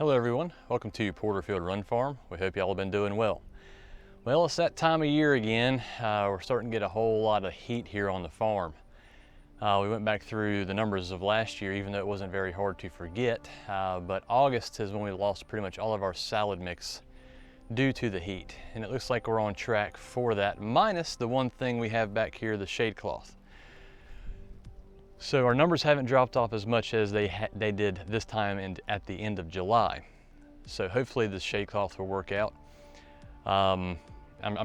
Hello everyone, welcome to Porterfield Run Farm. We hope y'all have been doing well. Well, it's that time of year again. We're starting to get a whole lot of heat here on the farm. We went back through the numbers of last year, even though it wasn't very hard to forget, but August is when we lost pretty much all of our salad mix due to the heat. And it looks like we're on track for that, minus the one thing we have back here, the shade cloth. So our numbers haven't dropped off as much as they did this time at the end of July. So hopefully the shade cloth will work out. I'm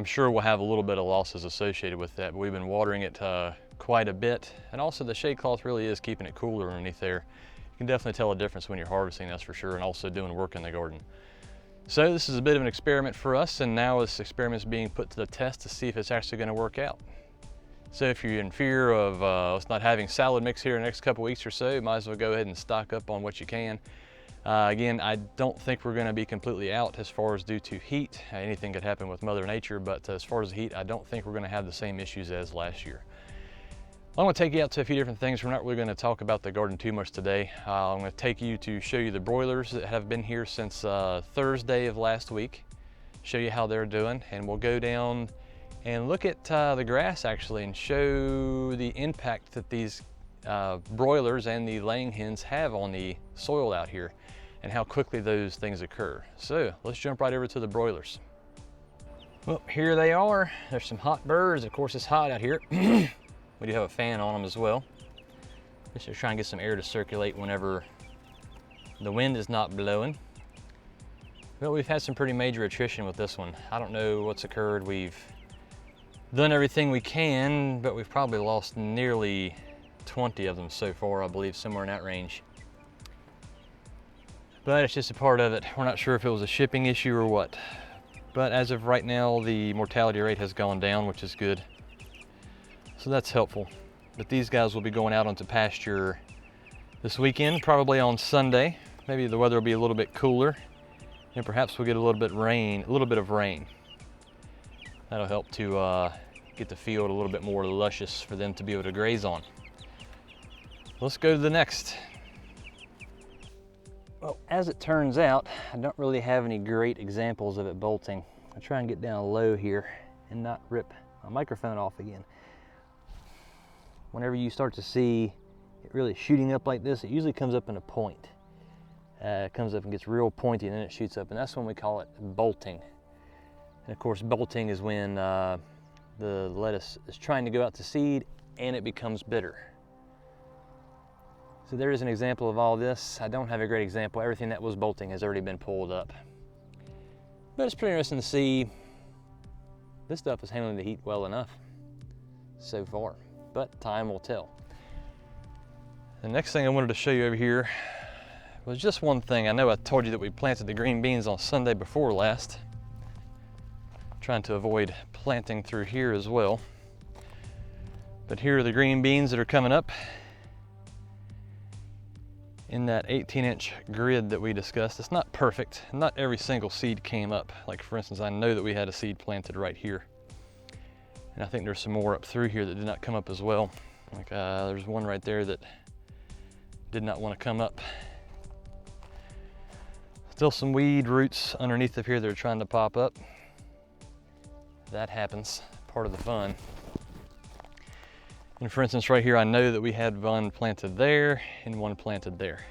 sure we'll have a little bit of losses associated with that, but we've been watering it quite a bit. And also the shade cloth really is keeping it cooler underneath there. You can definitely tell a difference when you're harvesting, that's for sure, and also doing work in the garden. So this is a bit of an experiment for us, and now this experiment is being put to the test to see if it's actually going to work out. So if you're in fear of us not having salad mix here in the next couple weeks or so, you might as well go ahead and stock up on what you can. Again, I don't think we're going to be completely out as far as due to heat. Anything could happen with Mother Nature, but as far as the heat, I don't think we're going to have the same issues as last year. I'm going to take you out to a few different things. We're not really going to talk about the garden too much today. I'm going to take you to show you the broilers that have been here since Thursday of last week, show you how they're doing, and we'll go down and look at the grass actually and show the impact that these broilers and the laying hens have on the soil out here and how quickly those things occur. So let's jump right over to the broilers. Well, here they are. There's some hot birds. Of course, it's hot out here. We do have a fan on them as well. Just to try and get some air to circulate whenever the wind is not blowing. Well, we've had some pretty major attrition with this one. I don't know what's occurred. We've done everything we can, but we've probably lost nearly 20 of them so far, I believe, somewhere in that range. But it's just a part of it. We're not sure if it was a shipping issue or what. But as of right now, the mortality rate has gone down, which is good. So that's helpful. But these guys will be going out onto pasture this weekend, probably on Sunday. Maybe the weather will be a little bit cooler, and perhaps we'll get a little bit of rain. That'll help to get the field a little bit more luscious for them to be able to graze on. Let's go to the next. Well, as it turns out, I don't really have any great examples of it bolting. I'll try and get down low here and not rip my microphone off again. Whenever you start to see it really shooting up like this, it usually comes up in a point. It comes up and gets real pointy and then it shoots up, and that's when we call it bolting. And of course, bolting is when the lettuce is trying to go out to seed and it becomes bitter. So there is an example of all this. I don't have a great example. Everything that was bolting has already been pulled up. But it's pretty interesting to see this stuff is handling the heat well enough so far, but time will tell. The next thing I wanted to show you over here was just one thing. I know I told you that we planted the green beans on Sunday before last. Trying to avoid planting through here as well. But here are the green beans that are coming up in that 18-inch grid that we discussed. It's not perfect. Not every single seed came up. Like for instance, I know that we had a seed planted right here. And I think there's some more up through here that did not come up as well. Like there's one right there that did not want to come up. Still some weed roots underneath of here that are trying to pop up. That happens, part of the fun. And for instance, right here, I know that we had one planted there and one planted there.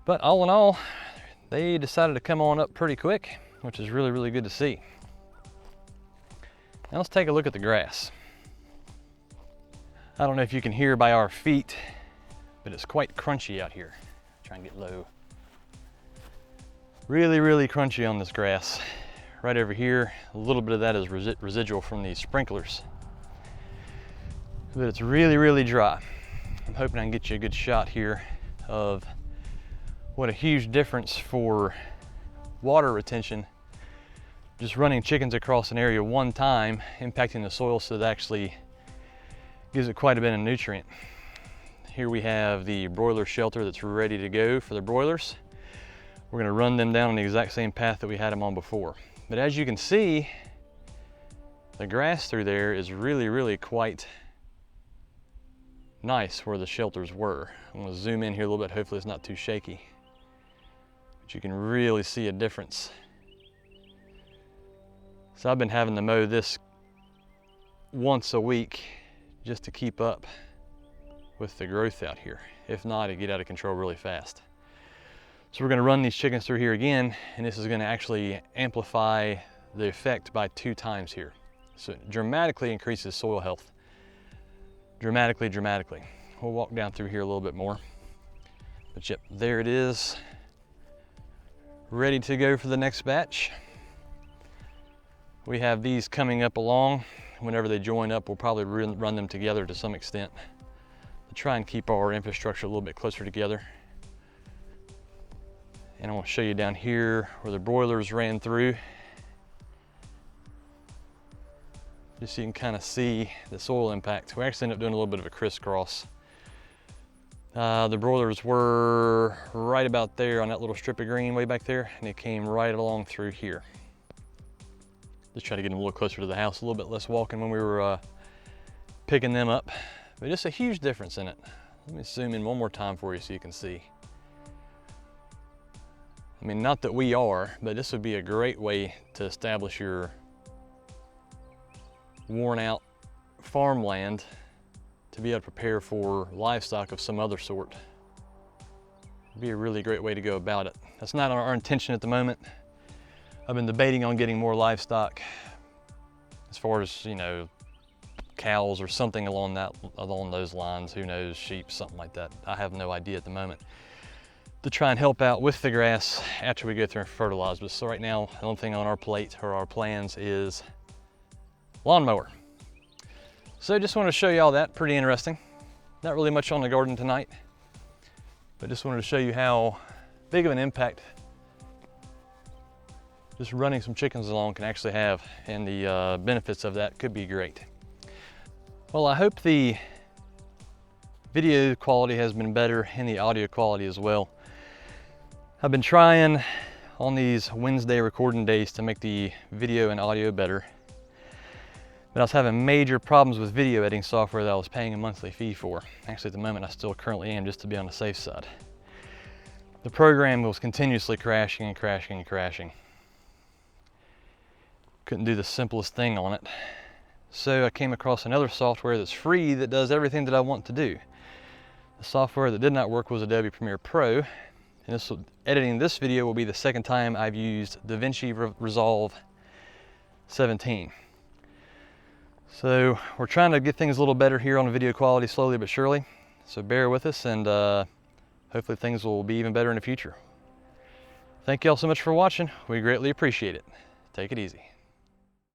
But all in all, they decided to come on up pretty quick, which is really, really good to see. Now let's take a look at the grass. I don't know if you can hear by our feet, but it's quite crunchy out here. Try and get low. Really, really crunchy on this grass. Right over here, a little bit of that is residual from these sprinklers. But it's really, really dry. I'm hoping I can get you a good shot here of what a huge difference for water retention. Just running chickens across an area one time, impacting the soil, so that actually gives it quite a bit of nutrient. Here we have the broiler shelter that's ready to go for the broilers. We're gonna run them down on the exact same path that we had them on before. But as you can see, the grass through there is really, really quite nice where the shelters were. I'm gonna zoom in here a little bit, hopefully it's not too shaky. but you can really see a difference. So I've been having to mow this once a week just to keep up with the growth out here. If not, it'd get out of control really fast. So we're going to run these chickens through here again, and this is going to actually amplify the effect by 2 times here. So it dramatically increases soil health. Dramatically. We'll walk down through here a little bit more. But yep, there it is. Ready to go for the next batch. We have these coming up along. Whenever they join up, we'll probably run them together to some extent to try and keep our infrastructure a little bit closer together. And I want to show you down here where the broilers ran through. Just so you can kind of see the soil impact. We actually ended up doing a little bit of a crisscross. The broilers were right about there on that little strip of green way back there, and they came right along through here. Just try to get them a little closer to the house, a little bit less walking when we were picking them up. But just a huge difference in it. Let me zoom in one more time for you so you can see. I mean, not that we are, but this would be a great way to establish your worn out farmland to be able to prepare for livestock of some other sort. It'd be a really great way to go about it. That's not our intention at the moment. I've been debating on getting more livestock as far as, you know, cows or something along those lines. Who knows, sheep, something like that. I have no idea at the moment. To try and help out with the grass after we go through and fertilize. But so right now, the only thing on our plate or our plans is lawnmower. So just wanted to show you all that, pretty interesting. Not really much on the garden tonight, but just wanted to show you how big of an impact just running some chickens along can actually have, and the benefits of that could be great. Well, I hope the video quality has been better and the audio quality as well. I've been trying on these Wednesday recording days to make the video and audio better, but I was having major problems with video editing software that I was paying a monthly fee for. Actually, at the moment, I still currently am, just to be on the safe side. The program was continuously crashing and crashing and crashing. Couldn't do the simplest thing on it. So I came across another software that's free that does everything that I want to do. The software that did not work was Adobe Premiere Pro. And editing this video will be the second time I've used DaVinci Resolve 17. So we're trying to get things a little better here on the video quality slowly but surely. So bear with us, and hopefully things will be even better in the future. Thank you all so much for watching. We greatly appreciate it. Take it easy.